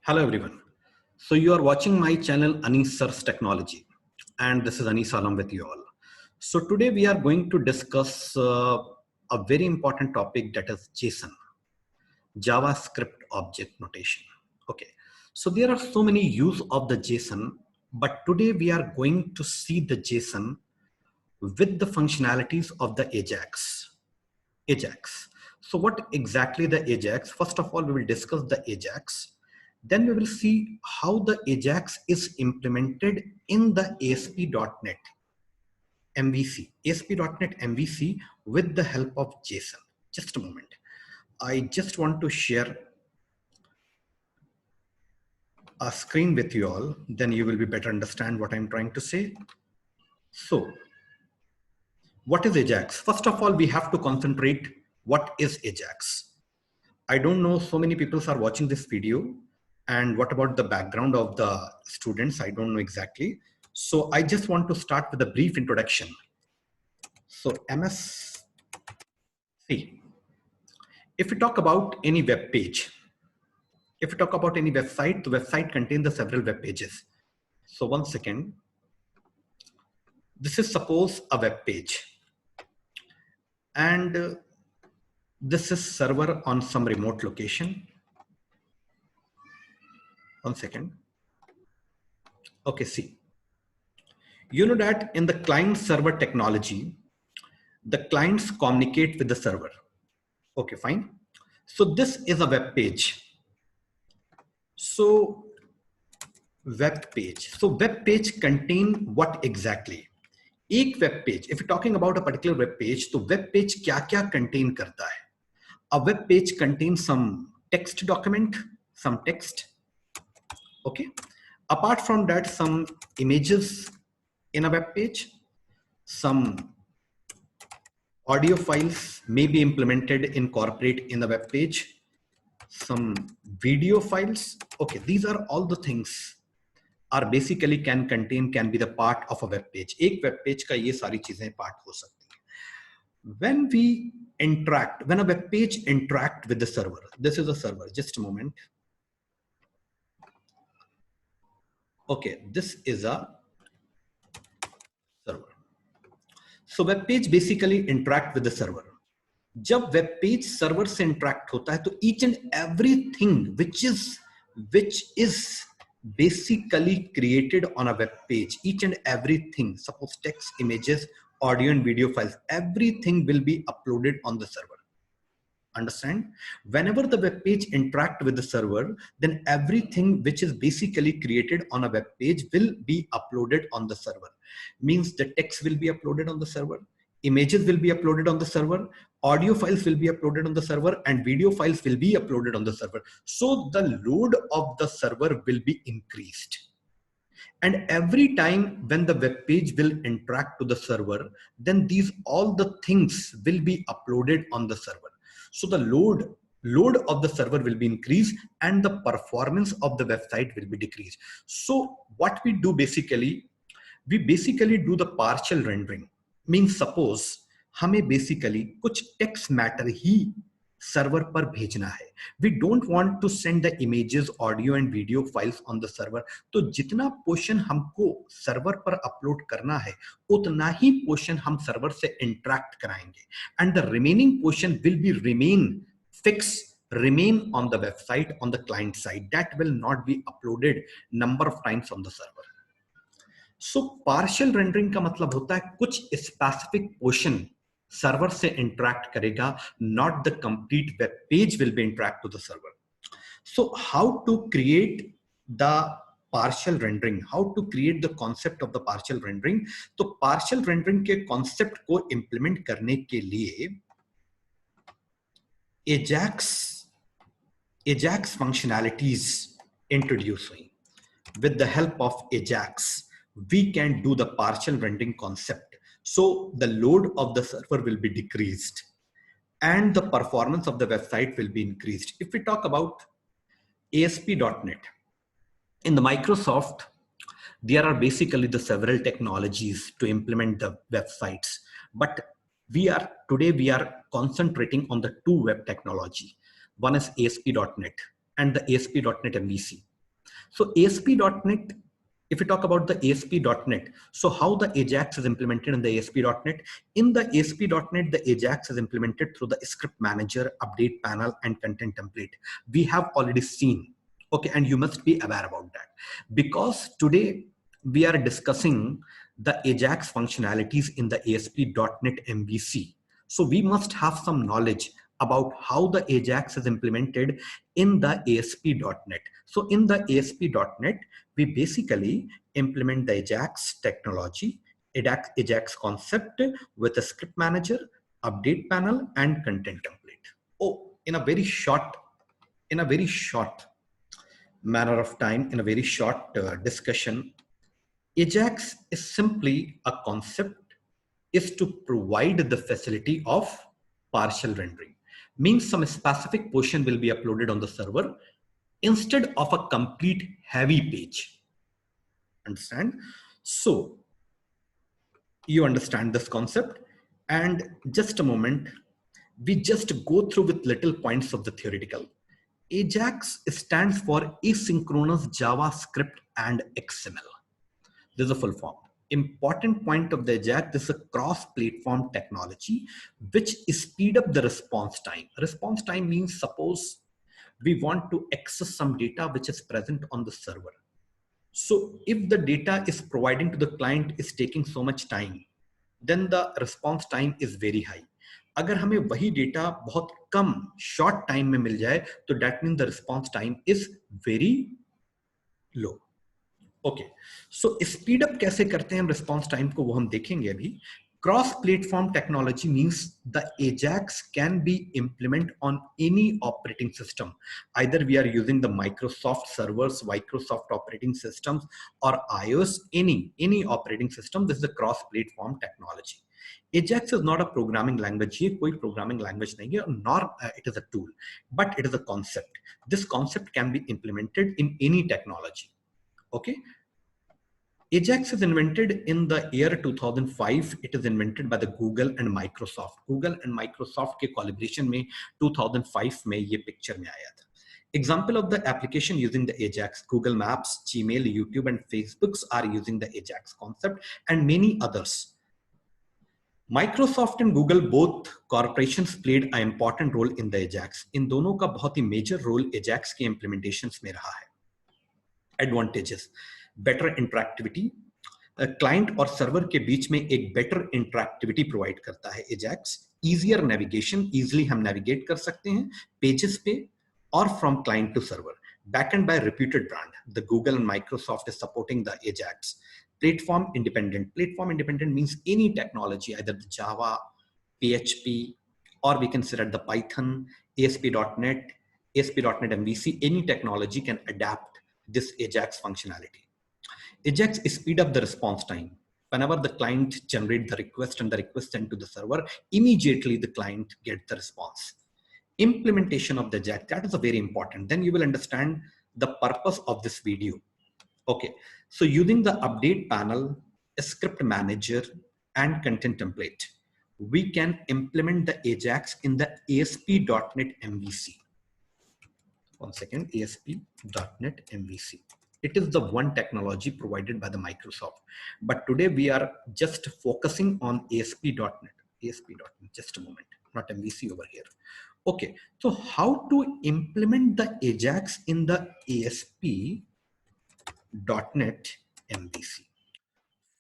Hello everyone. So you are watching my channel Anis Sir's Technology, and this is Anis Alam with you all. So today we are going to discuss a very important topic, that is JSON, JavaScript Object Notation. Okay, so there are so many use of the JSON, but today we are going to see the JSON with the functionalities of the Ajax. So what exactly the Ajax? First of all, we will discuss the Ajax. Then we will see how the Ajax is implemented in the ASP.NET MVC, ASP.NET MVC with the help of JSON. Just a moment. I just want to share a screen with you all. Then you will be better understand what I'm trying to say. So what is Ajax? First of all, we have to concentrate what is Ajax. I don't know, so many people are watching this video. And what about the background of the students? I don't know exactly. So I just want to start with a brief introduction. So MS, see, if we talk about any web page, if we talk about any website, the website contains the several web pages. So one second. This is suppose a web page. And this is server on some remote location. One second. Okay, see. You know that in the client server technology, the clients communicate with the server. Okay, fine. So this is a web page. So web page. So web page contain what exactly? एक web page. If you're talking about a particular web page, तो web page क्या-क्या contain करता है? A web page contains some text document, some text. Okay. Apart from that, some images in a web page, some audio files may be implemented, incorporate in the web page, some video files. Okay, these are all the things are basically can be the part of a web page. एक web page का ये सारी चीजें part हो सकती हैं. When we interact, when a web page interact with the server, this is a server, just a moment. Okay, this is a server. So web page basically interact with the server. जब web page server से interact होता है तो each and everything which is basically created on a web page, each and everything, suppose text, images, audio and video files, everything will be uploaded on the server. Understand? Whenever the web page interact with the server, then everything which is basically created on a web page will be uploaded on the server. Means the text will be uploaded on the server, images will be uploaded on the server, audio files will be uploaded on the server, and video files will be uploaded on the server. So the load of the server will be increased. And every time when the web page will interact to the server, then all the things will be uploaded on the server. So the load of the server will be increased and the performance of the website will be decreased. So what we do basically, we basically do the partial rendering. Means suppose हमें basically कुछ text matter ही server पर भेजना है. We don't want to send the images, audio and video files on the server. तो जितना portion हमको server पर upload करना है, उतना ही portion हम server से interact कराएंगे. And the remaining portion will be remain on the website on the client side. That will not be uploaded number of times on the server. So partial rendering का मतलब होता है कुछ specific portion server से interact करेगा, not the complete web page will be interact to the server. So how to create the partial rendering, how to create the concept of the partial rendering? तो partial rendering के concept को implement करने के लिए Ajax functionalities introduce हुई. With the help of Ajax, we can do the partial rendering concept. So the load of the server will be decreased and the performance of the website will be increased. If we talk about ASP.NET, in the Microsoft, there are basically the several technologies to implement the websites. But today we are concentrating on the two web technology. One is ASP.NET and the ASP.NET MVC. So ASP.NET, if we talk about the ASP.NET, so how the AJAX is implemented in the ASP.NET? In the ASP.NET, the AJAX is implemented through the script manager, update panel, and content template. We have already seen, okay, and you must be aware about that. Because today we are discussing the AJAX functionalities in the ASP.NET MVC. So we must have some knowledge about how the AJAX is implemented in the ASP.NET. So in the ASP.NET, we basically implement the AJAX technology, AJAX concept with a script manager, update panel, and content template. Oh, in a very short manner of time, in a very short discussion, AJAX is simply a concept is to provide the facility of partial rendering. Means some specific portion will be uploaded on the server instead of a complete heavy page. Understand? So you understand this concept, and just a moment, we just go through with little points of the theoretical. AJAX stands for Asynchronous JavaScript and XML. This is a full form. Important point of the AJAX, this is a cross-platform technology which speed up the response time. Response time means suppose we want to access some data which is present on the server. So if the data is providing to the client is taking so much time, then the response time is very high. अगर हमें वही data बहुत कम short time में मिल जाए, तो that means the response time is very low. Okay, so speed up कैसे करते हैं हम response time को, वो हम देखेंगे अभी. Cross-platform technology means the AJAX can be implemented on any operating system. Either we are using the Microsoft servers, Microsoft operating systems, or iOS, any operating system. This is a cross-platform technology. AJAX is not a programming language. ये कोई programming language नहीं है, nor it is a tool, but it is a concept. This concept can be implemented in any technology. Okay. AJAX is invented in the year 2005. It is invented by the Google and Microsoft. Google and Microsoft के collaboration में 2005 में ये picture में आया था. Example of the application using the AJAX: Google Maps, Gmail, YouTube, and Facebooks are using the AJAX concept, and many others. Microsoft and Google, both corporations, played an important role in the AJAX. इन दोनों का बहुत ही major role AJAX के implementations में रहा है. Advantages: better interactivity, client और server के बीच में एक बेटर इंटरैक्टिविटी प्रोवाइड करता है AJAX. easier navigation, easily हम navigate कर सकते हैं पेजेस पे और from client to server. Backend by reputed brand. The Google and Microsoft is supporting the AJAX. Platform independent. Platform independent means any technology, either the Java, PHP, or we can select the Python, ASP.NET, ASP.NET MVC. Any technology can adapt this AJAX functionality. AJAX speed up the response time. Whenever the client generates the request and the request sent to the server, immediately the client gets the response. Implementation of the AJAX, that is a very important. Then you will understand the purpose of this video. Okay, so using the update panel, a script manager, and content template, we can implement the AJAX in the ASP.NET MVC. One second, ASP.NET MVC. It is the one technology provided by the Microsoft. But today we are just focusing on ASP.NET. ASP.NET, just a moment, not MVC over here. Okay, so how to implement the AJAX in the ASP.NET MVC?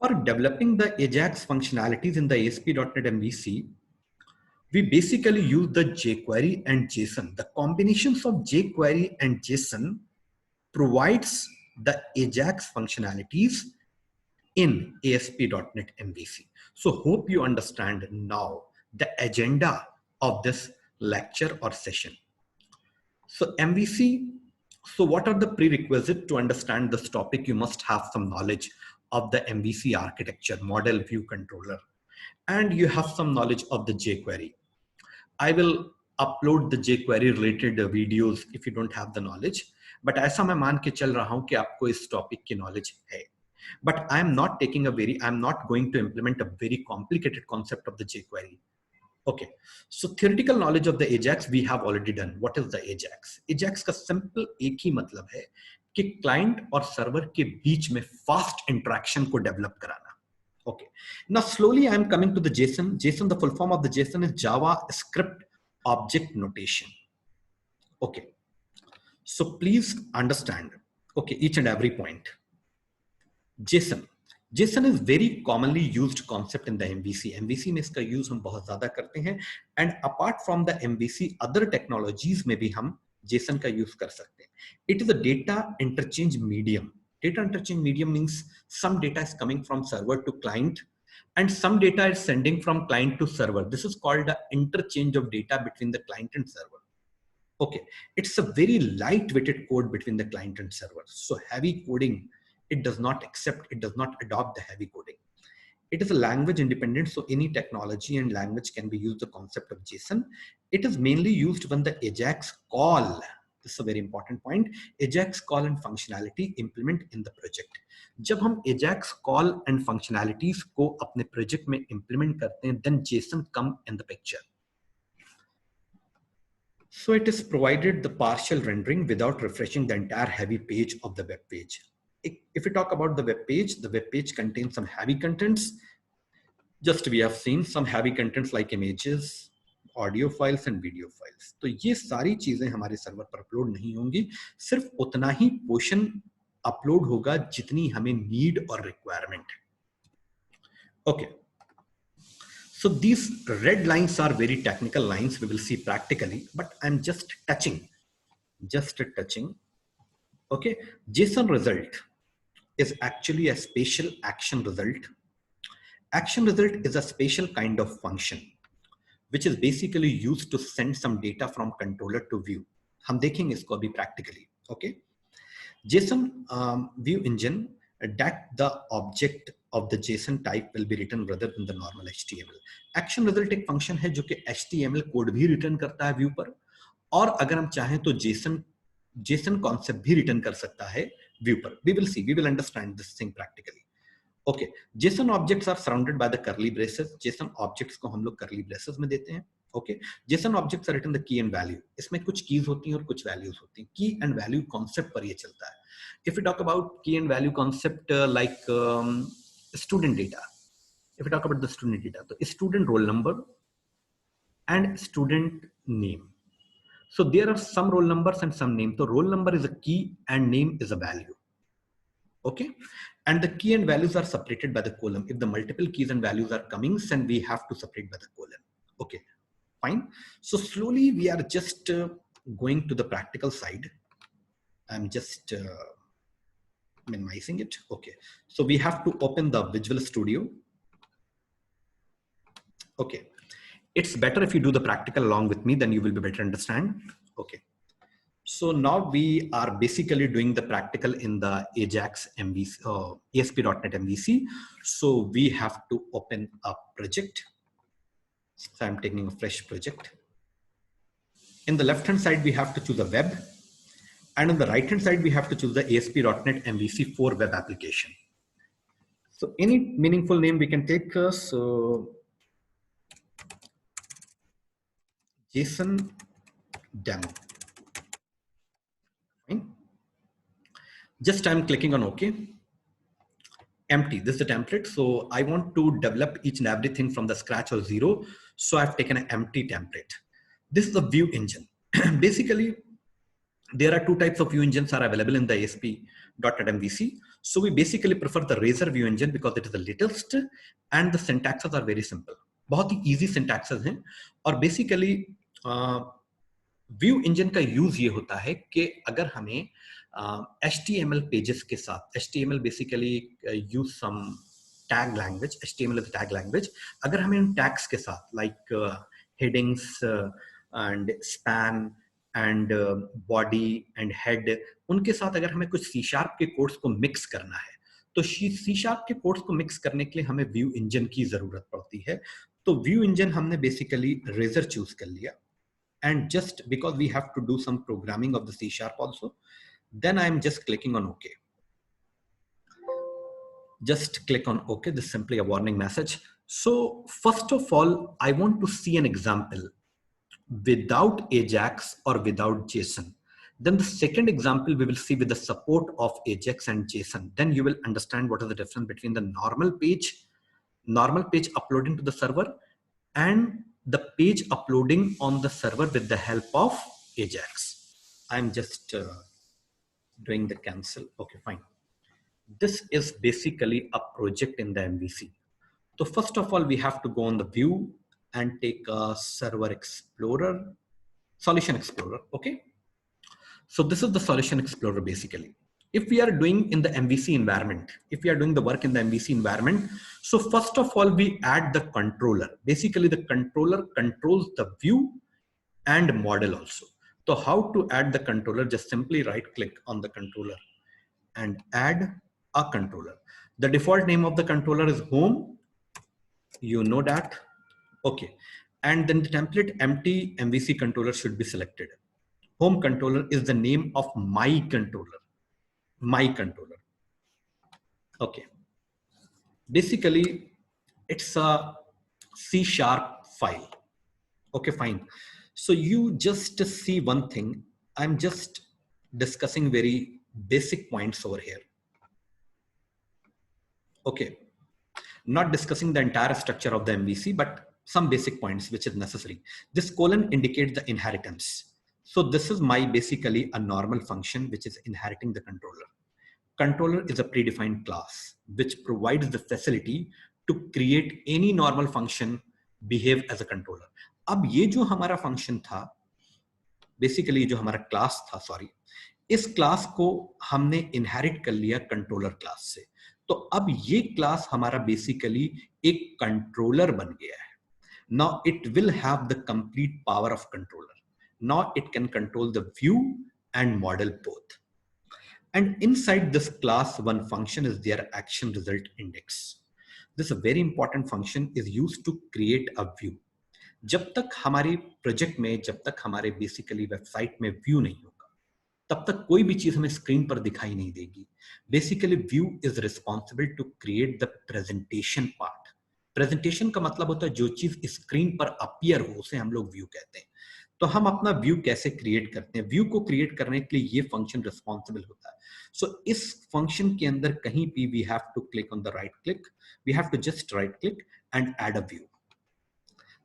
For developing the AJAX functionalities in the ASP.NET MVC, we basically use the jQuery and JSON. The combinations of jQuery and JSON provides the AJAX functionalities in ASP.NET MVC. So hope you understand now the agenda of this lecture or session. So MVC, so what are the prerequisites to understand this topic? You must have some knowledge of the MVC architecture, model view controller, and you have some knowledge of the jQuery. I will upload the jQuery related videos if you don't have the knowledge, but ऐसा मैं मान के चल रहा हूं कि आपको इस टॉपिक की नॉलेज है. But I'm not going to implement a very complicated concept of the jQuery. Okay, so theoretical knowledge of the AJAX we have already done. What is the AJAX? AJAX का simple एक ही मतलब है कि client और server के बीच में fast interaction को develop कराना. Okay. Now slowly I am coming to the JSON. JSON, the full form of the JSON is JavaScript Object Notation. Okay. So please understand, okay, each and every point. JSON. JSON is very commonly used concept in the MVC. MVC में इसका use हम बहुत ज़्यादा करते हैं. And apart from the MVC, other technologies में भी हम JSON का use कर सकते हैं. It is a data interchange medium. Data interchange medium means some data is coming from server to client and some data is sending from client to server. This is called the interchange of data between the client and server. Okay, it's a very light-weighted code between the client and server. So heavy coding, it does not accept, it does not adopt the heavy coding. It is a language independent, so any technology and language can be used the concept of JSON. It is mainly used when the AJAX call, this is a very important point, AJAX call and functionality implement in the project. जब हम AJAX call and functionalities को अपने project में implement करते हैं, then JSON come in the picture. So it is provided the partial rendering without refreshing the entire heavy page of the web page. If we talk about the web page contains some heavy contents. Just we have seen some heavy contents like images, audio files and video files. तो ये सारी चीजें हमारे server पर upload नहीं होंगी, सिर्फ उतना ही पोर्शन अपलोड होगा जितनी हमें नीड और रिक्वायरमेंट है. Okay. So these red lines are very technical lines. We will see practically, but I'm just touching. Okay. JSON result is actually a spatial action result. Action result is a special kind of function which is basically used to send some data from controller to view. हम देखेंगे इसको अभी practically. Okay. JSON view engine that the object of the JSON type will be written rather than the normal HTML. Action result एक function है जो कि HTML code भी return करता है व्यू पर, और अगर हम चाहें तो JSON concept भी रिटर्न कर सकता है व्यू पर. We will see, we will understand this thing practically. Okay, JSON objects are surrounded by the curly braces. JSON objects को हम लोग curly braces में देते हैं. Okay, JSON objects are written the key and value. इसमें कुछ keys होती हैं और कुछ values होती हैं. Key and value concept पर ये चलता है. If we talk about key and value concept like student data, if we talk about the student data, so student roll number and student name. So there are some roll numbers and some names. So roll number is a key and name is a value. Okay, and the key and values are separated by the column. If the multiple keys and values are coming, then we have to separate by the column. Okay, fine. So slowly we are just going to the practical side. I'm just minimizing it. Okay, so we have to open the Visual Studio. Okay, it's better if you do the practical along with me, then you will be better understand. Okay. So now we are basically doing the practical in the AJAX MVC, ASP.NET MVC. So we have to open a project. So I'm taking a fresh project. In the left-hand side, we have to choose a web. And on the right-hand side, we have to choose the ASP.NET MVC for web application. So any meaningful name we can take. So JSON demo. Just I'm clicking on OK. Empty, this is the template. So I want to develop each and everything from the scratch or zero. So I've taken an empty template. This is a view engine. Basically, there are two types of view engines are available in the ASP.NET MVC. So we basically prefer the Razor view engine because it is the latest and the syntaxes are very simple. बहुत ही easy syntaxes हैं. और basically view engine का use ये होता है कि अगर हमें HTML pages के साथ, HTML basically use some tag language, HTML is a tag language. अगर हमें उन tags के साथ like headings and span and body and head, उनके साथ अगर हमें कुछ C# के कोड्स को मिक्स करना है, तो C# के कोड्स को मिक्स करने के लिए हमें व्यू इंजन की जरूरत पड़ती है. तो व्यू इंजन हमने बेसिकली Razor चूज कर लिया, and just because we have to do some programming of the C# also, then I am just clicking on OK. Just click on OK. This is simply a warning message. So first of all, I want to see an example without AJAX or without JSON. Then the second example we will see with the support of Ajax and JSON. Then you will understand what is the difference between the normal page uploading to the server and the page uploading on the server with the help of Ajax. I'm just doing the cancel. Okay, fine. This is basically a project in the MVC. So first of all, we have to go on the view and take a server explorer, solution explorer. Okay. So this is the solution explorer basically. If we are doing in the MVC environment, if we are doing the work in the MVC environment, so first of all, we add the controller. Basically, the controller controls the view and model also. So how to add the controller? Just simply right click on the controller and add a controller. The default name of the controller is home. You know that. Okay. And then the template empty MVC controller should be selected. Home controller is the name of my controller. My controller. Okay. Basically, it's a C# file. Okay, fine. So you just see one thing. I'm just discussing very basic points over here. Okay. Not discussing the entire structure of the MVC, but some basic points which is necessary. This colon indicates the inheritance. So this is my basically a normal function which is inheriting the controller. Controller is a predefined class which provides the facility to create any normal function behave as a controller. अब ये जो हमारा function था, basically जो हमारा class था, sorry, इस class को हमने इनहेरिट कर लिया कंट्रोलर क्लास से. तो अब ये क्लास हमारा बेसिकली एक कंट्रोलर बन गया है. Now it will have the complete power of controller. Now it can control the view and model both. And inside this class, one function is their action result index. This a very important function is used to create a view. जब तक हमारे project में, जब तक हमारे basically website में view नहीं होगा, तब तक कोई भी चीज हमें स्क्रीन पर दिखाई नहीं देगी. Basically view is responsible to create the presentation part. Presentation का मतलब होता है जो चीज स्क्रीन पर अपीयर हो उसे हम लोग व्यू कहते हैं. तो हम अपना व्यू कैसे क्रिएट करते हैं? व्यू को क्रिएट करने के लिए ये फंक्शन रिस्पॉन्सिबल होता है. सो इस फंक्शन के अंदर कहीं भी we have to click on the right click, we have to just right click and add a view.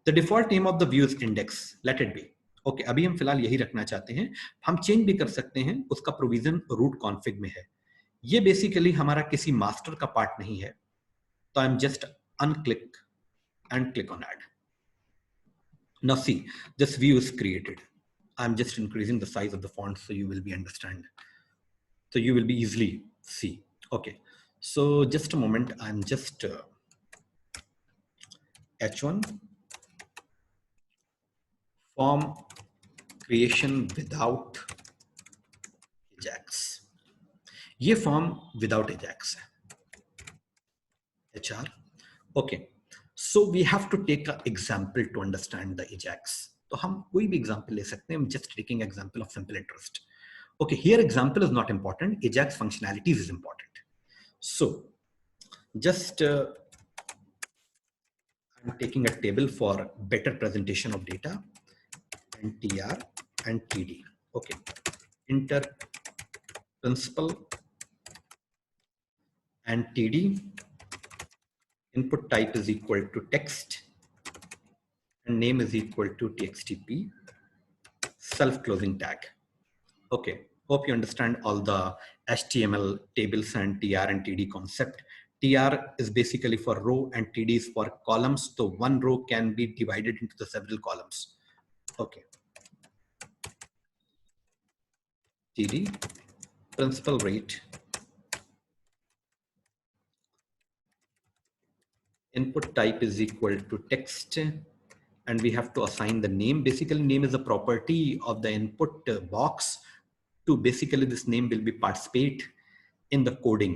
The default name of the view is index, let it be. Okay, अभी हम फिलहाल यही रखना चाहते हैं. हम चेंज भी कर सकते हैं, उसका प्रोविजन रूट कॉन्फ़िग में है. ये बेसिकली हमारा किसी मास्टर का पार्ट नहीं है. तो I am just onclick and click on add. Now see, this view is created. I'm just increasing the size of the font so you will be understand. So you will be easily see. Okay. So just a moment. I'm just H1 form creation without Ajax. ये form without Ajax है. HR. Okay. So we have to take an example to understand the Ajax. तो हम कोई भी example ले सकते हैं. I'm just taking example of simple interest. Okay, here example is not important. Ajax functionalities is important. So just I'm taking a table for better presentation of data and TR and TD. Okay, enter principal and TD. Input type is equal to text and name is equal to txtp self-closing tag. Okay, hope you understand all the HTML tables and TR and TD concept. TR is basically for row and TD is for columns. So one row can be divided into the several columns. Okay. TD, principal rate, input type is equal to text, and we have to assign the name. Basically, name is a property of the input box. To basically this name will be participate in the coding.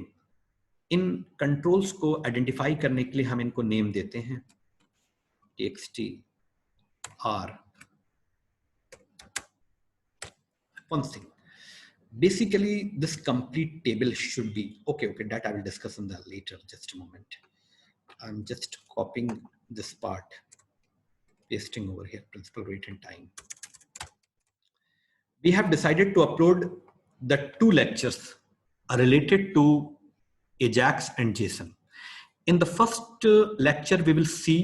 In controls को identify करने के लिए हम इनको name देते हैं txt r. One thing, basically this complete table should be okay. That I will discuss in the later. Just a moment. I'm just copying this part, pasting over here, principal rate and time. we have decided to upload the 2 lectures related to Ajax and JSON. In the first lecture, we will see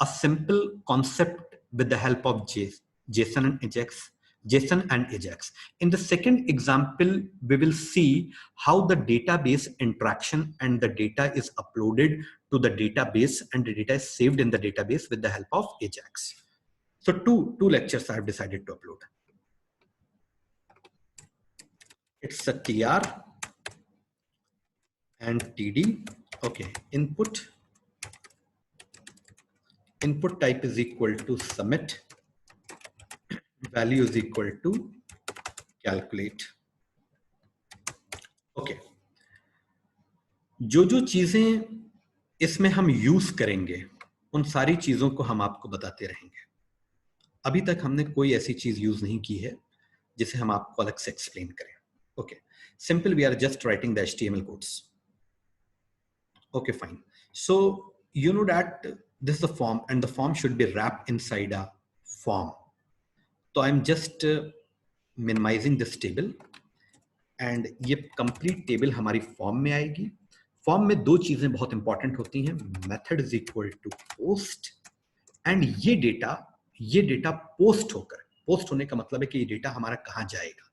a simple concept with the help of JSON and Ajax. JSON and Ajax. In the second example, we will see how the database interaction and the data is uploaded to the database and the data is saved in the database with the help of Ajax. So two lectures I have decided to upload. It's a TR and TD. Okay, input type is equal to submit, value is equal to calculate. Okay, जो चीजें इसमें हम use करेंगे उन सारी चीजों को हम आपको बताते रहेंगे. अभी तक हमने कोई ऐसी चीज यूज नहीं की है जिसे हम आपको अलग से एक्सप्लेन करें. Okay, simple we are just writing the HTML codes. Okay, fine. So you know that this is the form and the form should be wrapped inside a form. So I'm just minimizing this table and ये complete table हमारी form में आएगी. Form में 2 चीजें बहुत important होती हैं. Method is equal to post and ये data post होने का मतलब है कि ये data हमारा कहाँ जाएगा.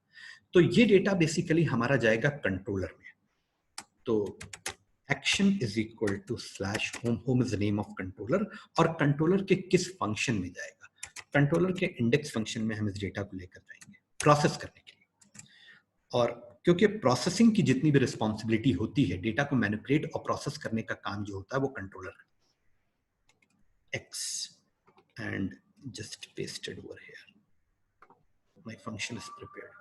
तो ये data basically हमारा जाएगा controller में. तो action is equal to /home. Home is the name of controller और controller के किस function में जाएगा. कंट्रोलर के इंडेक्स फंक्शन में हम इस डेटा को लेकर जाएंगे प्रोसेस करने के लिए. और क्योंकि प्रोसेसिंग की जितनी भी रिस्पॉन्सिबिलिटी होती है, डेटा को मैनिपुलेट और प्रोसेस करने का काम जो होता है वो controller x and just pasted over here. My function is prepared.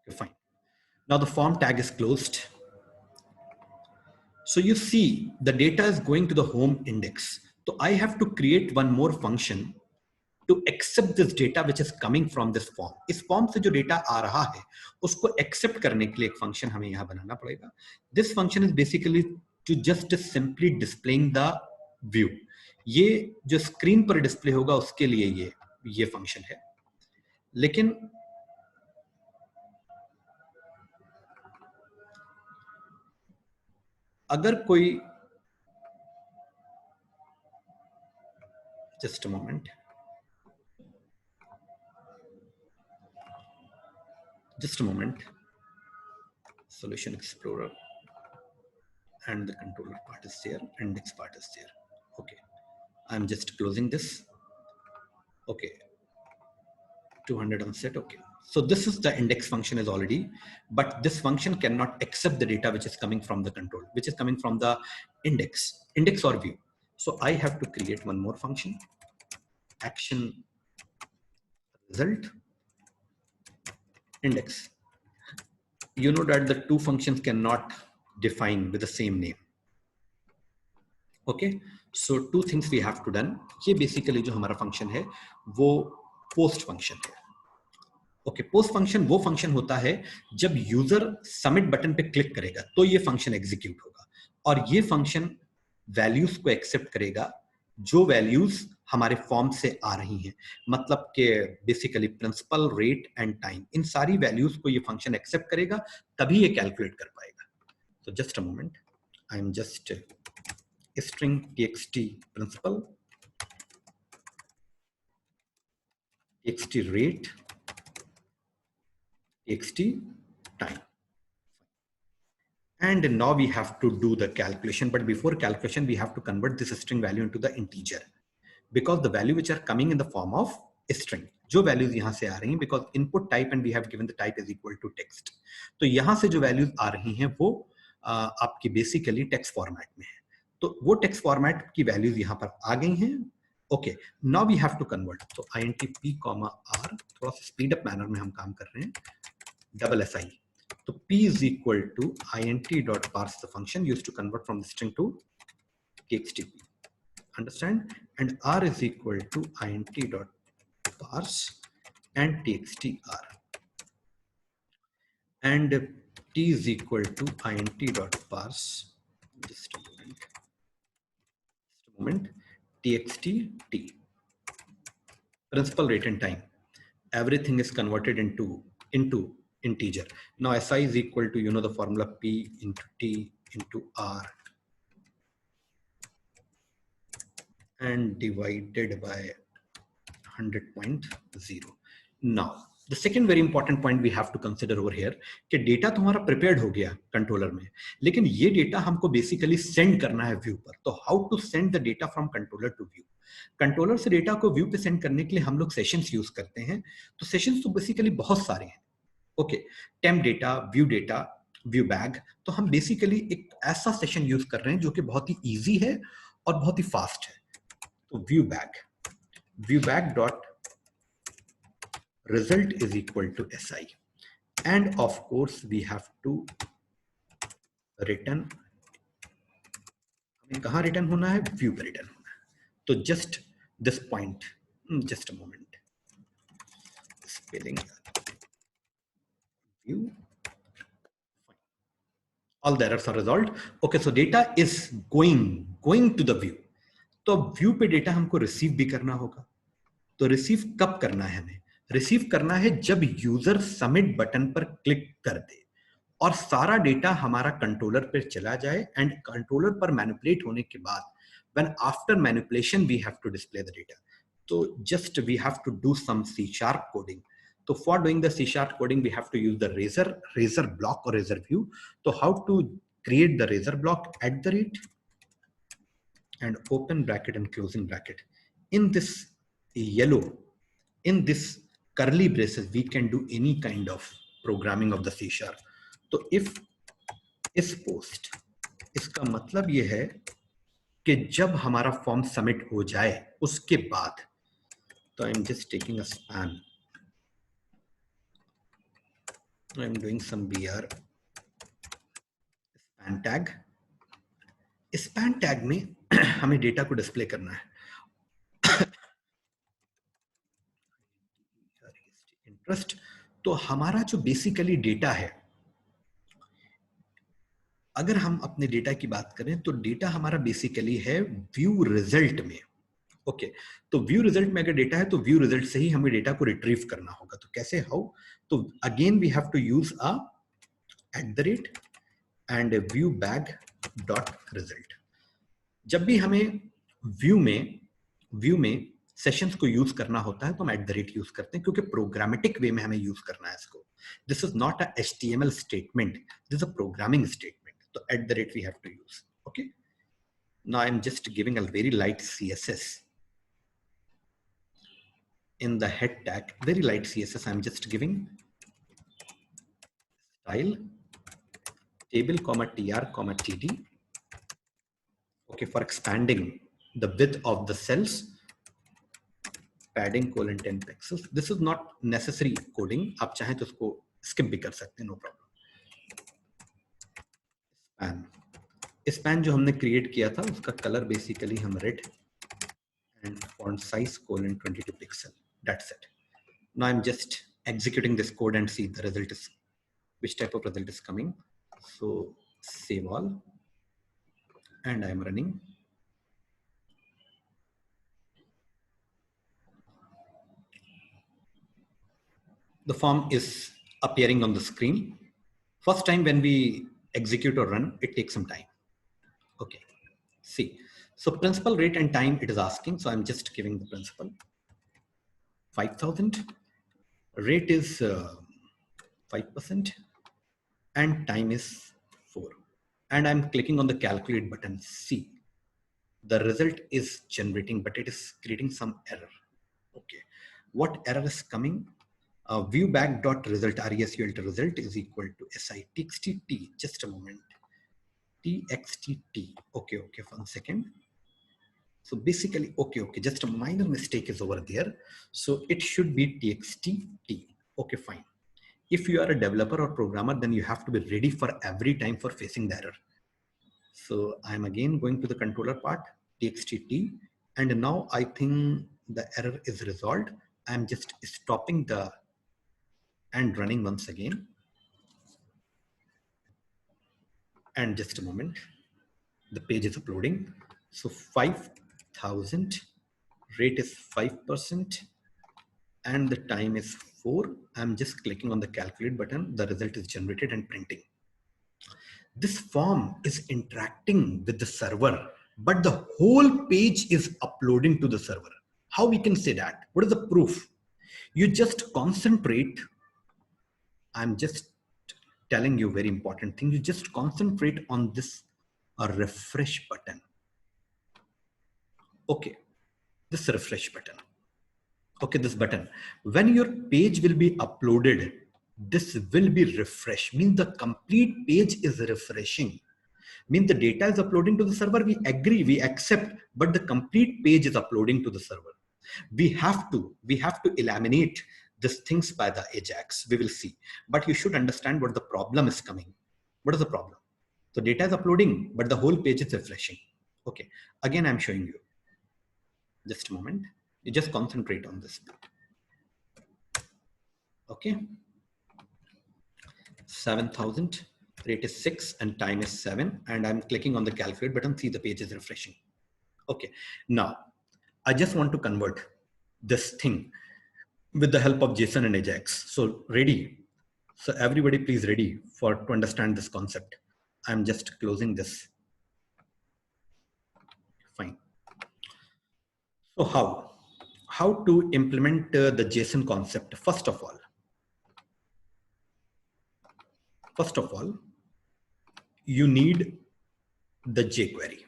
Okay, fine. Now the form tag is closed. So you see the data is going to the home index. So I have to create one more function to accept this data which is coming from this form. इस form से जो data आ रहा है उसको accept करने के लिए एक function हमें यहाँ बनाना पड़ेगा. This function is basically to just simply displaying the view. ये जो screen पर display होगा उसके लिए ये function है. लेकिन अगर कोई just a moment. Just a moment. Solution Explorer and the controller part is there, index part is there. Okay, I'm just closing this. Okay, 200 on set. Okay, so this is the index function is already, but this function cannot accept the data which is coming from the control, which is coming from the index or view. So I have to create one more function, action result index. You know that the 2 functions cannot define with the same name. Okay, so 2 things we have to done. ये basically जो हमारा function है वो post function है. Okay, post function वो function होता है जब user submit button पे click करेगा तो ये function execute होगा और ये function values को accept करेगा जो values हमारे फॉर्म से आ रही हैं. मतलब कि basically principal, rate and time, इन सारी वैल्यूज को ये फंक्शन एक्सेप्ट करेगा तभी ये कैलकुलेट कर पाएगा. तो just a moment, I am just string txt principal, txt rate, txt time, and now we have to do the calculation. But before calculation we have to convert this string value into the integer, because the value which are coming in the form of string, जो values यहाँ से आ रही हैं, because input type and we have given the type is equal to text. तो यहाँ से जो values आ रही हैं वो आपकी basically text format में है. तो वो text format की values यहाँ पर आ गई हैं. Okay, now we have to convert. So int p comma r, थोड़ा सा speed up manner में हम काम कर रहे हैं. Double si. So p is equal to int dot parse the function used to convert from the string to txt p. Understand? And r is equal to int dot parse and txt r, and t is equal to int dot parse, just a moment, txt t. Principal rate and time, everything is converted into integer. Now si is equal to, you know, the formula p into t into r and divided by 100.0. Now the second very important point we have to consider over here कि data तो हमारा prepared हो गया controller में, लेकिन ये data हमको basically send करना है व्यू पर. तो how to send the data from controller to view? Controller से डेटा को व्यू पे सेंड करने के लिए हम लोग सेशंस यूज करते हैं. तो सेशंस तो बेसिकली बहुत सारे हैं. Okay, temp data, view bag. तो हम बेसिकली एक ऐसा सेशन यूज कर रहे हैं जो कि बहुत ही इजी है और बहुत ही फास्ट है. तो view bag dot result is equal to si, and of course we have to return. हमें कहाँ रिटर्न होना है? व्यू पे रिटर्न होना है. तो just this point, just a moment, spelling view, all the errors are resolved. Okay, so data is going to the view. तो view पे डेटा हमको रिसीव भी करना होगा. तो रिसीव कब करना है? हमें रिसीव करना है जब यूजर सबमिट बटन पर क्लिक कर दे और सारा डेटा हमारा कंट्रोलर पर चला जाए, एंड कंट्रोलर पर मैनिपुलेट होने के बाद when after manipulation we have to display the data. So just we have to do some C# coding. So for doing the C# coding we have to use the razor block or razor view. So how to create the razor block? At the rate and open bracket and closing bracket. In this yellow, in this curly braces, we can do any kind of programming of the C#. तो if इस post, इसका मतलब ये है कि जब हमारा form submit हो जाए उसके बाद, तो I am just taking a span, I am doing some br span tag में हमें डेटा को डिस्प्ले करना है. इंटरेस्ट. तो हमारा जो बेसिकली डेटा है, अगर हम अपने डेटा की बात करें तो डेटा हमारा बेसिकली है व्यू रिजल्ट में. ओके, तो व्यू रिजल्ट में अगर डेटा है तो व्यू रिजल्ट से ही हमें डेटा को रिट्रीव करना होगा. तो कैसे? हाउ? तो again we have to use a @ and view bag dot result. जब भी हमें व्यू में सेशंस को यूज करना होता है तो हम @ यूज करते हैं, क्योंकि प्रोग्रामेटिक वे में हमें यूज करना है इसको. This is not a HTML statement, this is a programming statement. तो @ we have to use. Okay, now I'm just giving a very light CSS in the head tag, very light CSS. I'm just giving style table tr td. Okay, for expanding the width of the cells, padding 10 pixels. This is not necessary coding. आप चाहें तो उसको skip भी कर सकते हैं, no problem. Span जो हमने क्रिएट किया था उसका कलर बेसिकली हम red and font size 22 pixel. That's it. Now I'm just executing this code and see the result is, which type of result is coming. So save all, and I'm running. The form is appearing on the screen. First time when we execute or run, it takes some time. Okay, see. So principal rate and time it is asking. So I'm just giving the principal 5,000. Rate is 5% and time is 4. And I'm clicking on the calculate button. See, the result is generating, but it is creating some error. Okay, what error is coming? View back dot result result is equal to si txt. Just a moment, txt. Okay, one second. So basically, okay, just a minor mistake is over there. So it should be txt. Okay, fine. If you are a developer or programmer, then you have to be ready for every time for facing the error. So I'm again going to the controller part, txt, and now I think the error is resolved. I'm just stopping the and running once again. And just a moment, the page is uploading. So 5,000, rate is 5%, and the time is 4. I'm just clicking on the calculate button. The result is generated and printing. This form is interacting with the server, but the whole page is uploading to the server. How we can say that? What is the proof? You just concentrate. I'm just telling you very important thing. You just concentrate on this refresh button. Okay, this refresh button. Okay, this button. When your page will be uploaded, this will be refreshed. Means the complete page is refreshing. Means the data is uploading to the server. We agree, we accept, but the complete page is uploading to the server. We have to eliminate these things by the Ajax. We will see. But you should understand what the problem is coming. What is the problem? So data is uploading, but the whole page is refreshing. Okay, again, I'm showing you. Just a moment. You just concentrate on this. Okay. 7,000, rate is 6 and time is 7. And I'm clicking on the calculate button. See, the page is refreshing. Okay. Now, I just want to convert this thing with the help of JSON and Ajax. So ready. So everybody please ready to understand this concept. I'm just closing this. Fine. So how to implement the JSON concept? First of all, you need the jQuery.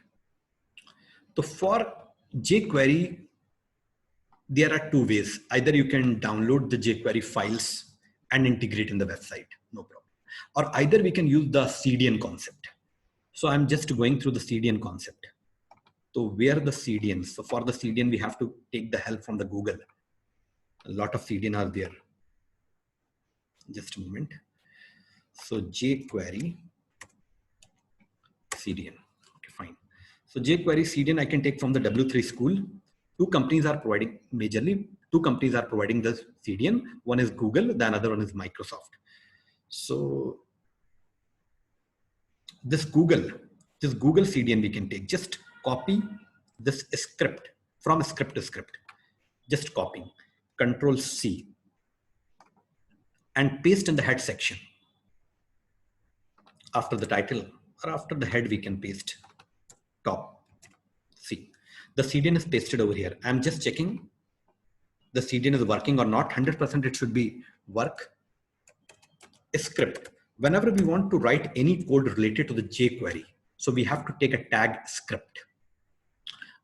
So for jQuery, there are two ways. Either you can download the jQuery files and integrate in the website, no problem. Or either we can use the CDN concept. So I'm just going through the CDN concept. So where the CDN? So for the CDN, we have to take the help from the Google. A lot of CDN are there. Just a moment. So jQuery CDN. Okay, fine. So jQuery CDN I can take from the W3 School. Two companies are providing majorly. Two companies are providing the CDN. One is Google, the another one is Microsoft. So this Google CDN we can take. Just copy this script from script to script. Just copying. Control C and paste in the head section. After the title or after the head, we can paste top. See, the CDN is pasted over here. I'm just checking the CDN is working or not. 100% it should be work. Script. Whenever we want to write any code related to the jQuery, so we have to take a tag script.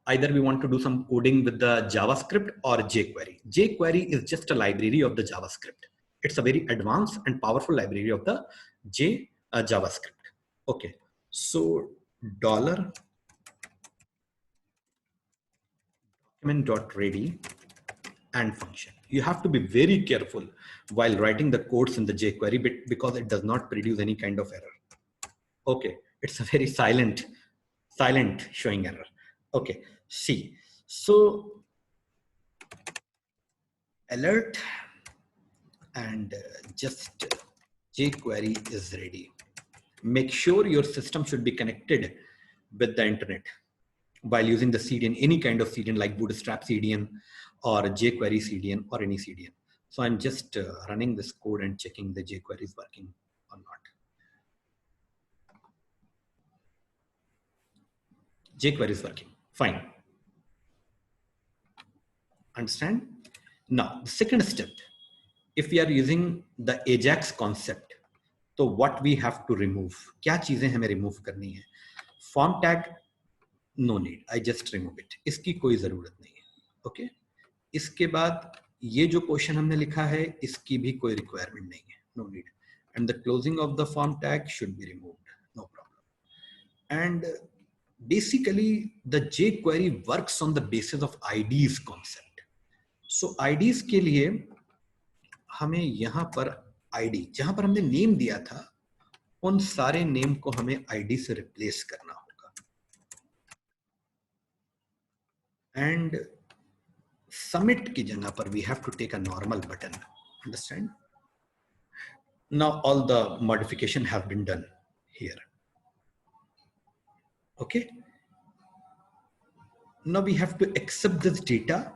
Either we want to do some coding with the JavaScript or jQuery. jQuery is just a library of the JavaScript. It's a very advanced and powerful library of the JavaScript. Okay, so $document.ready and function. You have to be very careful while writing the codes in the jQuery because it does not produce any kind of error. Okay, it's a very silent showing error. Okay, see, so alert and just jQuery is ready. Make sure your system should be connected with the internet while using the CDN, any kind of CDN like Bootstrap CDN or jQuery CDN or any CDN. So I'm just running this code and checking the jQuery is working or not. jQuery is working, fine. Understand? Now, the second step, if we are using the Ajax concept, तो what we have to remove? क्या चीजें हमें remove करनी है? Form tag, no need. I just remove it. इसकी कोई जरूरत नहीं है. Okay? इसके बाद ये जो क्वेश्चन हमने लिखा है, इसकी भी कोई रिक्वायरमेंट नहीं है. No need. And the closing of the form tag should be removed. No problem. And basically, the jQuery works on the basis of IDs concept. So IDs के लिए हमें यहाँ पर ID, जहां पर हमने नेम दिया था, उन सारे नेम को हमें ID से रिप्लेस करना होगा. and submit की जगह पर we have to take a normal button. Understand? Now all the modification have been done here. Okay. Now we have to accept this data.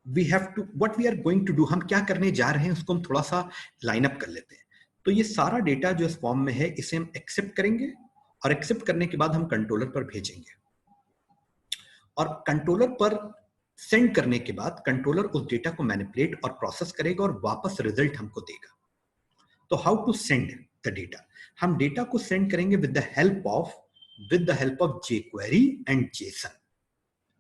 We have to, what we are going to do, हम क्या करने जा रहे हैं उसको हम थोड़ा सा लाइन अप कर लेते हैं. तो ये सारा डेटा जो इस फॉर्म में है इसे हम एक्सेप्ट करेंगे और एक्सेप्ट करने के बाद हम कंट्रोलर पर भेजेंगे और कंट्रोलर पर सेंड करने के बाद कंट्रोलर उस डेटा को मैनिपुलेट और प्रोसेस करेगा और वापस रिजल्ट हमको देगा. तो how to send the data, हम डेटा को सेंड करेंगे with the help of jQuery and JSON.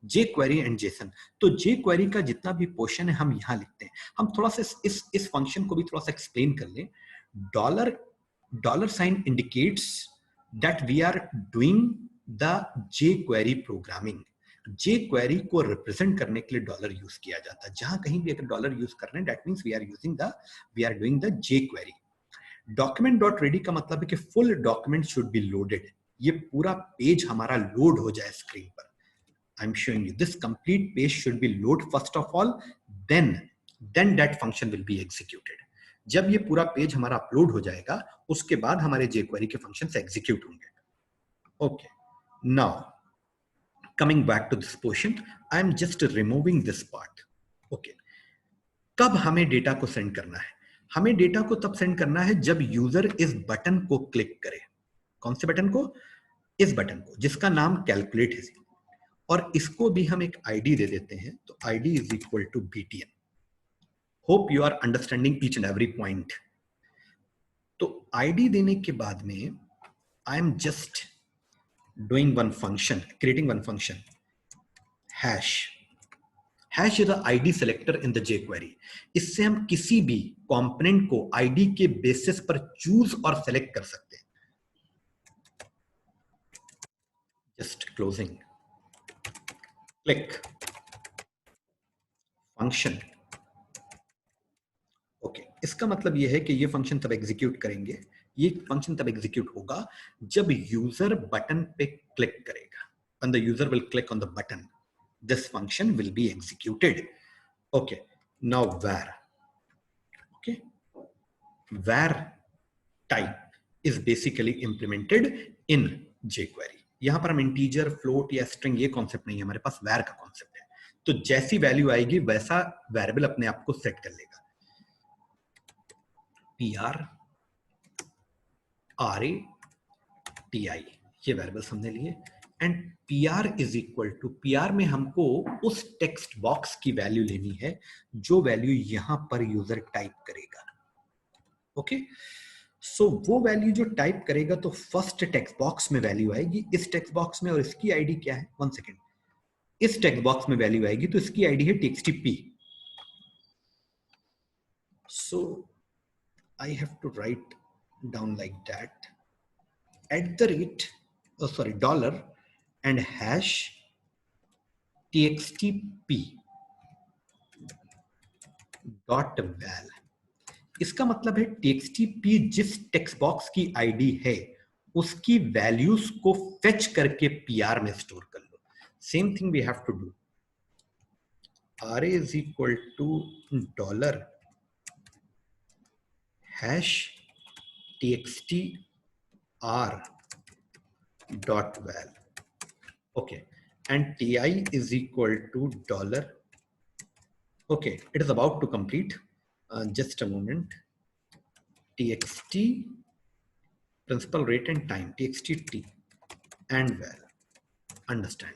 jQuery and JSON. तो jQuery का जितना भी पोर्शन है हम यहां लिखते हैं. हम थोड़ा सा इस फंक्शन को भी थोड़ा सा एक्सप्लेन कर लें. $sign indicates that we are doing the jQuery programming. jQuery को रिप्रेजेंट करने के लिए डॉलर यूज किया जाता है. जहां कहीं भी अगर डॉलर यूज कर रहे हैं, that means we are doing the jQuery. document.ready का मतलब है कि full document should be loaded. ये पूरा पेज हमारा लोड हो जाए स्क्रीन पर. I am showing you this complete page should be load first of all, then that function will be executed. जब ये पूरा पेज हमारा अपलोड हो जाएगा उसके बाद हमारे jQuery के फंक्शंस एग्जीक्यूट होंगे. Okay, now coming back to this portion, I am just removing this part. Okay, कब हमें डेटा को सेंड करना है? हमें डेटा को तब सेंड करना है जब यूजर इस बटन को क्लिक करे. कौन से बटन को? इस बटन को जिसका नाम कैलकुलेट है. और इसको भी हम एक आईडी दे देते हैं. तो ID is equal to BTN. Hope you are understanding each and every point. तो आईडी देने के बाद में I am just doing one function, creating one function hash. Hash is the ID selector in the jQuery. इससे हम किसी भी component को आईडी के बेसिस पर चूज और सेलेक्ट कर सकते हैं. Just closing, click function. Okay, इसका मतलब यह है कि ये फंक्शन तब एग्जीक्यूट करेंगे, ये फंक्शन तब एग्जीक्यूट होगा जब यूजर बटन पे क्लिक करेगा. When the user will click on the button, this function will be executed. Okay, now var. Okay, var type is basically implemented in jQuery. यहां पर हम इंटीजर, फ्लोट या string, ये concept नहीं है, हमारे पास var का कॉन्सेप्ट है. तो जैसी वैल्यू आएगी वैसा वेरिएबल अपने आप को सेट कर लेगा. PR RA TI ये वेरिएबल्स हमने लिए. And PR is equal to, PR में हमको उस टेक्स्ट बॉक्स की वैल्यू लेनी है जो वैल्यू यहां पर यूजर टाइप करेगा. ओके, सो वो वैल्यू जो टाइप करेगा तो फर्स्ट टेक्स्ट बॉक्स में वैल्यू आएगी, इस टेक्स्ट बॉक्स में, और इसकी आईडी क्या है? 1 सेकेंड. इस टेक्स्ट बॉक्स में वैल्यू आएगी तो इसकी आईडी है txtp. So I have to write down like that, $, and hash txtp dot val. इसका मतलब है txtp जिस टेक्स्ट बॉक्स की आईडी है उसकी वैल्यूज को फेच करके PR में स्टोर कर लो. Same thing we have to do. RA is equal to $, hash txtr dot val. Okay, and TI is equal to $. Okay, it is about to complete. Just a moment. TXT principal rate and time, TXT and val. Understand?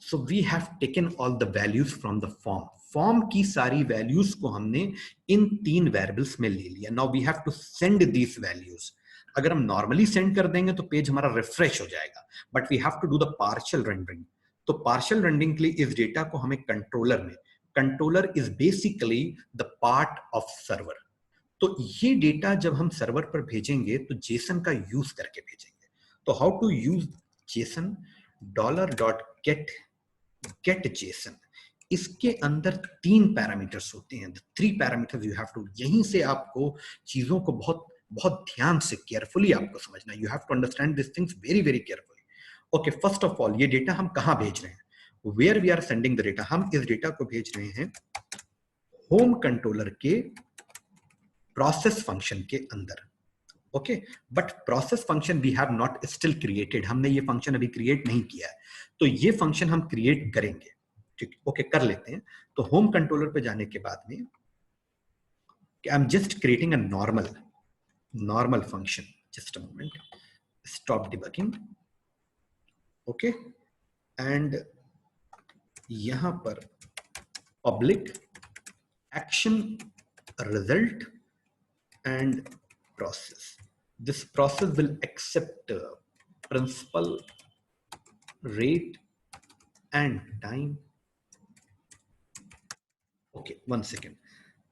So we have taken all the values from the form. Form की सारी values को हमने इन 3 variables में ले लिया. Now we have to send these values. अगर हम normally send कर देंगे तो पेज हमारा रिफ्रेश हो जाएगा, but we have to do the partial rendering. तो पार्शियल रेंडरिंग के लिए इस डेटा को हमें कंट्रोलर में, controller is basically the part of server. तो ये डेटा जब हम सर्वर पर भेजेंगे तो जेसन का यूज करके भेजेंगे. तो how to use JSON? $.get JSON. इसके अंदर 3 पैरामीटर्स होते हैं. 3 पैरामीटर्स यू हैव टू, यहीं से आपको चीजों को बहुत बहुत ध्यान से, केयरफुली आपको समझना. You have to understand this things very very carefully. Okay, first of all ये डेटा हम कहां भेज रहे हैं? Where we are sending the data, हम इस डेटा को भेज रहे हैं होम कंट्रोलर के प्रोसेस फंक्शन के अंदर। ओके, but process function we have not still created, हमने ये फंक्शन अभी क्रिएट नहीं किया है, तो ये फंक्शन हम क्रिएट करेंगे। ठीक, ओके, कर लेते हैं। तो होम कंट्रोलर पे जाने के बाद में I am just creating a normal function, just a moment, stop debugging. Okay, and यहां पर public action result and process. This process will accept principal, rate and time. Okay, one second.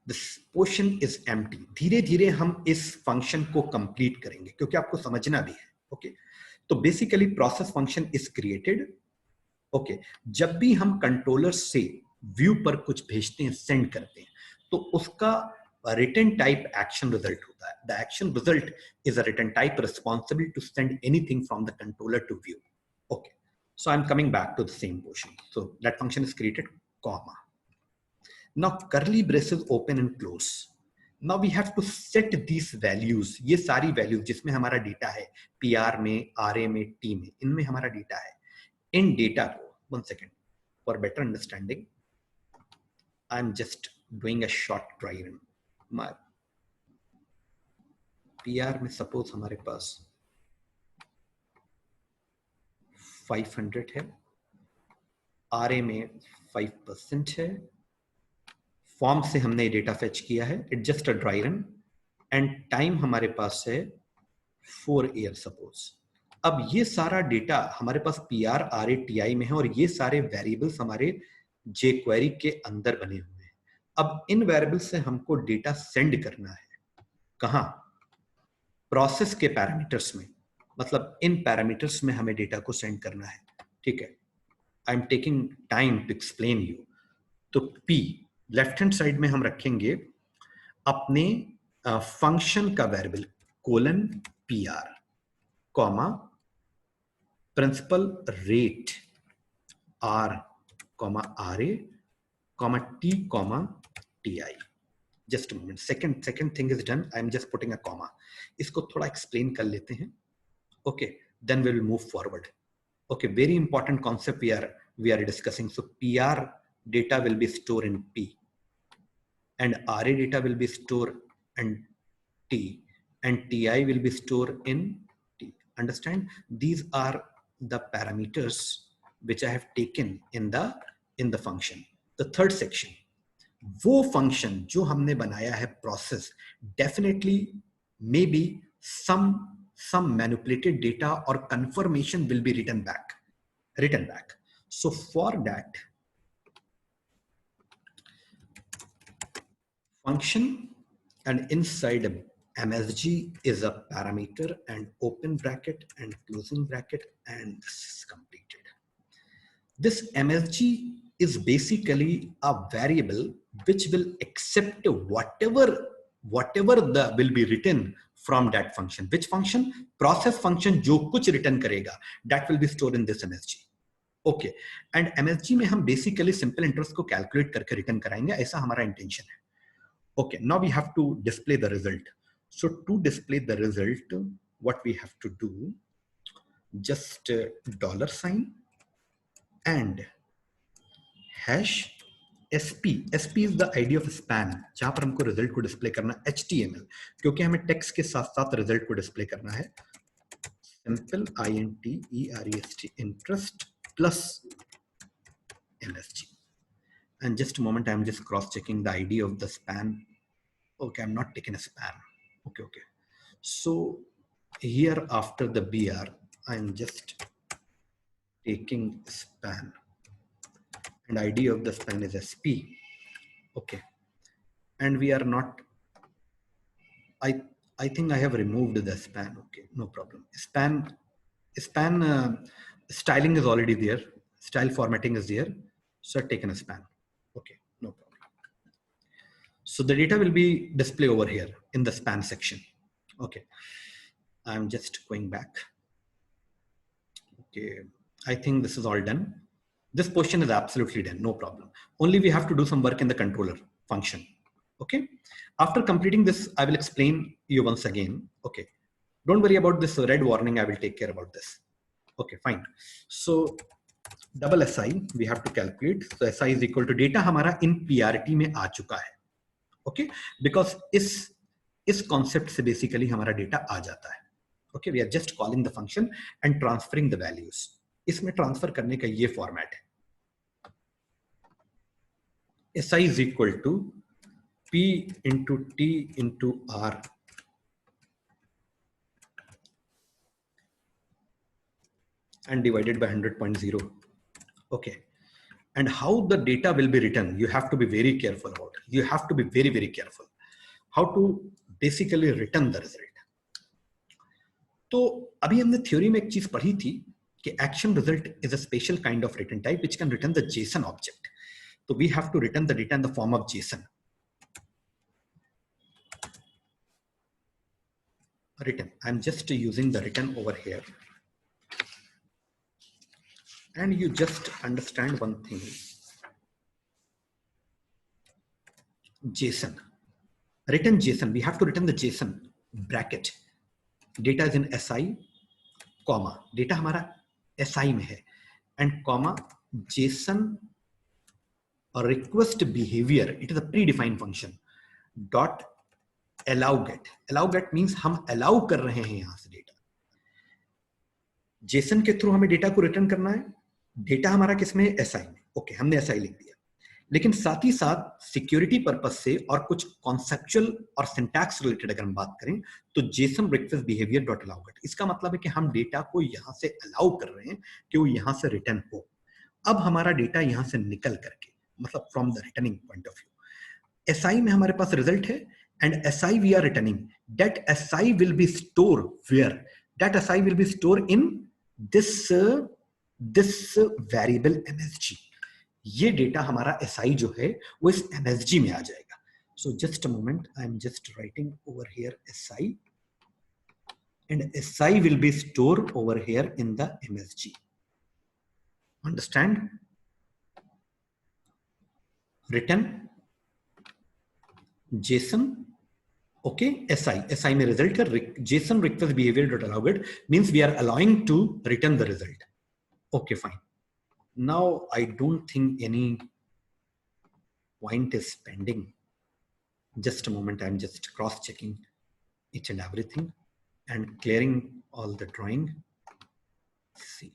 This portion is empty. धीरे धीरे हम इस function को complete करेंगे क्योंकि आपको समझना भी है। ओके, तो basically process function is created. Okay, जब भी हम कंट्रोलर से व्यू पर कुछ भेजते हैं, सेंड करते हैं, तो उसका रिटर्न टाइप एक्शन रिजल्ट होता है। The action result is a return type responsible to send anything from the controller to view. Okay, so I'm coming back to the same portion. So that function is created, comma. Now curly braces open and close. Now we have to set these values. ये सारी values जिसमें हमारा data है, PR में, RA में, T में, इनमें हमारा डेटा है। इन डेटा को, one second, for better understanding, I'm just doing a short try run. PR में सपोज हमारे पास 500 है, RA में 5% है, फॉर्म से हमने डेटा फेच किया है, it just a dry run, and time हमारे पास है 4 ईयर सपोज। अब ये सारा डेटा हमारे पास PR, RA, TI में है और ये सारे वेरिएबल्स हमारे jQuery के अंदर बने हुए हैं। अब इन वेरिएबल्स से हमको डेटा सेंड करना है, कहां? प्रोसेस के पैरामीटर्स में, मतलब इन पैरामीटर्स में हमें डेटा को सेंड करना है। ठीक है, I am taking time to explain you. तो P लेफ्ट हैंड साइड में हम रखेंगे अपने फंक्शन का variable colon PR, comma principal rate R, comma RA, comma T, comma TI। Just a moment. Second thing is done. I am just putting a comma. इसको थोड़ा explain कर लेते हैं. Okay, then we will move forward. Okay, very important concept we are discussing. So PR data will be stored in P, and RA data will be stored in T, and TI will be stored in T. Understand? These are the parameters which I have taken in the function. The third section. वो function जो हमने बनाया है process, definitely may be some manipulated data or confirmation will be written back. So for that function, and inside MSG is a parameter and open bracket and closing bracket, and this is completed. This MSG is basically a variable which will accept whatever will be written from that function. Which function? Process function जो कुछ return करेगा, that will be stored in this MSG. Okay, and MSG में हम basically simple interest को calculate करके return कराएंगे, ऐसा हमारा intention है. Okay, now we have to display the result. So to display the result, what we have to do, just $sign and hash SP. SP is the ID of span, जहां पर हमको result को display करना है, HTML, क्योंकि हमें text के साथ साथ रिजल्ट को डिस्प्ले करना है. Simple INTEREST interest plus MSG. And just a moment, I'm just cross checking the ID of the span. Okay, I'm not taking a span. Okay. So here after the BR, I'm just taking span. And ID of the span is SP. Okay, and we are not, I think I have removed the span. Okay, no problem. Span styling is already there, style formatting is there, so I've taken a span. Okay, no problem. So the data will be displayed over here in the span section. Okay, I'm just going back. Okay, I think this is all done. This portion is absolutely done, no problem. Only we have to do some work in the controller function. Okay. After completing this, I will explain you once again. Okay. Don't worry about this red warning. I will take care about this. Okay, fine. So double SI we have to calculate. So SI is equal to data हमारा in PRT में आ चुका है. Okay, because इस concept से basically हमारा data आ जाता है. Okay, we are just calling the function and transferring the values. इसमें transfer करने का ये format है. SI is equal to P into T into R and divided by 100.0. Okay. And how the data will be written, you have to be very careful about it. You have to be very, very careful. How to basically return the result. तो अभी हमने theory में एक चीज पढ़ी थी कि action result is a special kind of return type which can return the JSON object. So we have to return the data in the form of JSON. Return. I'm just using the return over here. And you just understand one thing. JSON. Return JSON. We have to return the JSON bracket. Data is in SI, comma. Data हमारा SI में है. And comma JSON or request behavior. It is a predefined function. Dot allow get. Allow get means हम allow कर रहे हैं यहाँ से data. JSON के थ्रू हमें data को return करना है. Data हमारा किसमें है? SI में. Okay, हमने SI लिख दिया. लेकिन साथ ही साथ सिक्योरिटी पर्पस से और कुछ कॉन्सेप्चुअल और सिंटैक्स रिलेटेड अगर हम बात करें तो JSON request behavior dot allow get. इसका मतलब है कि हम डेटा को यहां से अलाउ कर रहे हैं कि वो यहां से रिटर्न हो. अब हमारा डेटा यहां से निकल करके मतलब from the returning point of view SI में हमारे पास रिजल्ट है and SI we are returning. That SI will be store where? That SI will be store in this variable MSG. ये डेटा हमारा SI जो है वो इस MSG में आ जाएगा. So just a moment, I am just writing over here SI and SI will be stored over here in the MSG. Understand? Return JSON. Okay, SI में result का JSON request behavior dot allow get means we are allowing to return the result. Okay, fine. Now I don't think any point is pending. Just a moment, I'm just cross-checking each and everything and clearing all the drawing. Let's see.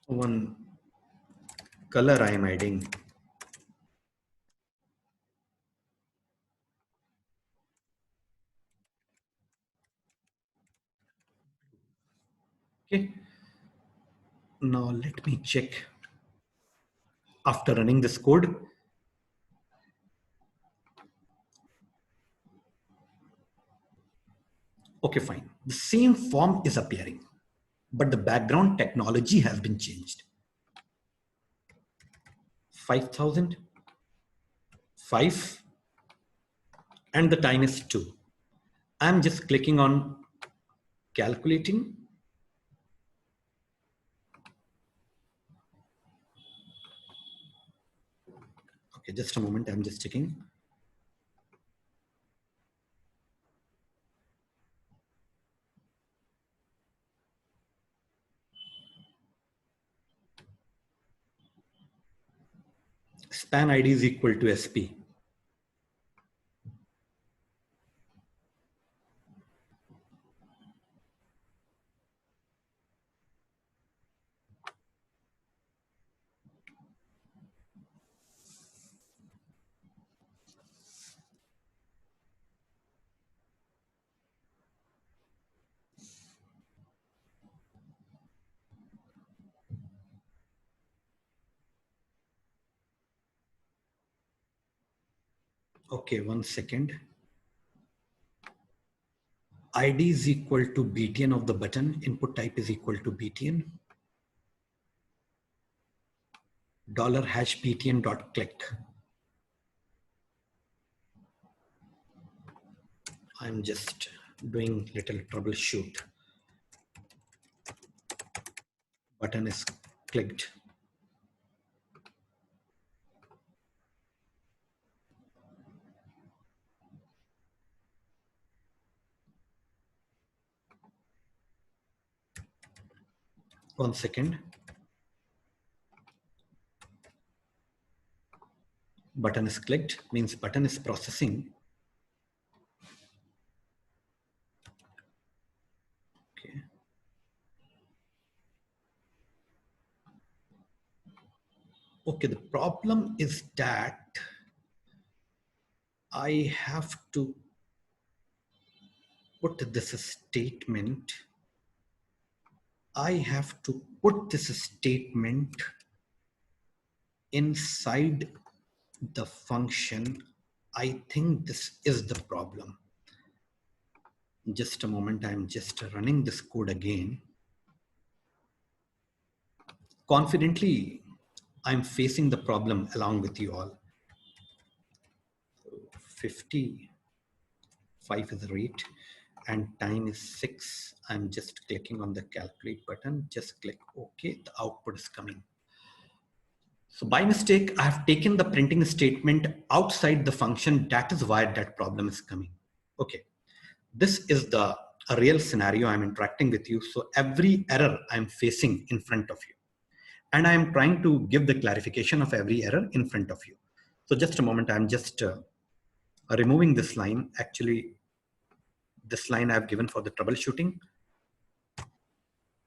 One color I am adding. Okay. Now let me check. After running this code, okay, fine. The same form is appearing, but the background technology has been changed. 5,000, 5, and the time is 2. I'm just clicking on calculating. Okay, just a moment, I'm just checking. Span ID is equal to SP. Okay, 1 second. ID is equal to BTN of the button. Input type is equal to BTN. $# dot click. I'm just doing little troubleshoot. Button is clicked. One second. Button is clicked means button is processing. Okay. Okay, the problem is that I have to put this statement. I have to put this statement inside the function. I think this is the problem. Just a moment, I'm just running this code again. Confidently, I'm facing the problem along with you all. 55 is the rate and time is 6. I'm just clicking on the calculate button. Just click OK. The output is coming. So by mistake, I have taken the printing statement outside the function. That is why that problem is coming. Okay. This is a real scenario I'm interacting with you. So every error I'm facing in front of you. And I'm trying to give the clarification of every error in front of you. So just a moment, I'm just removing this line. Actually, this line I've given for the troubleshooting.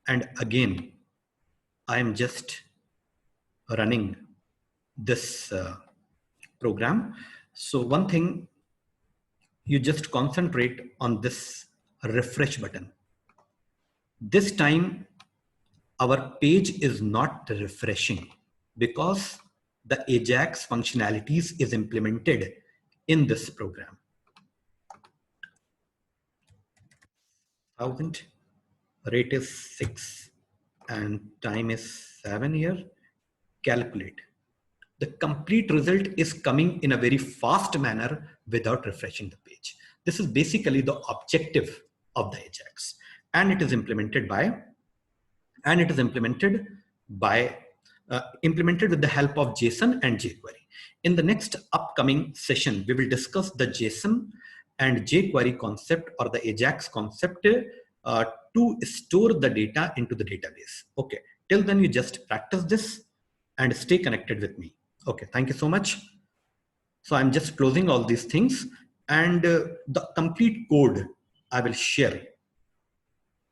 And again, I'm just running this program. So one thing, you just concentrate on this refresh button. This time, our page is not refreshing because the Ajax functionalities is implemented in this program. 1000, rate is 6 and time is 7 here. Calculate. The complete result is coming in a very fast manner without refreshing the page. This is basically the objective of the Ajax, and it is implemented with the help of JSON and jQuery. In the next upcoming session, we will discuss the JSON and jQuery concept or the Ajax concept to store the data into the database. Okay, till then you just practice this and stay connected with me. Okay, thank you so much. So I'm just closing all these things, and the complete code I will share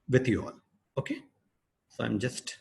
with you all. Okay, so I'm just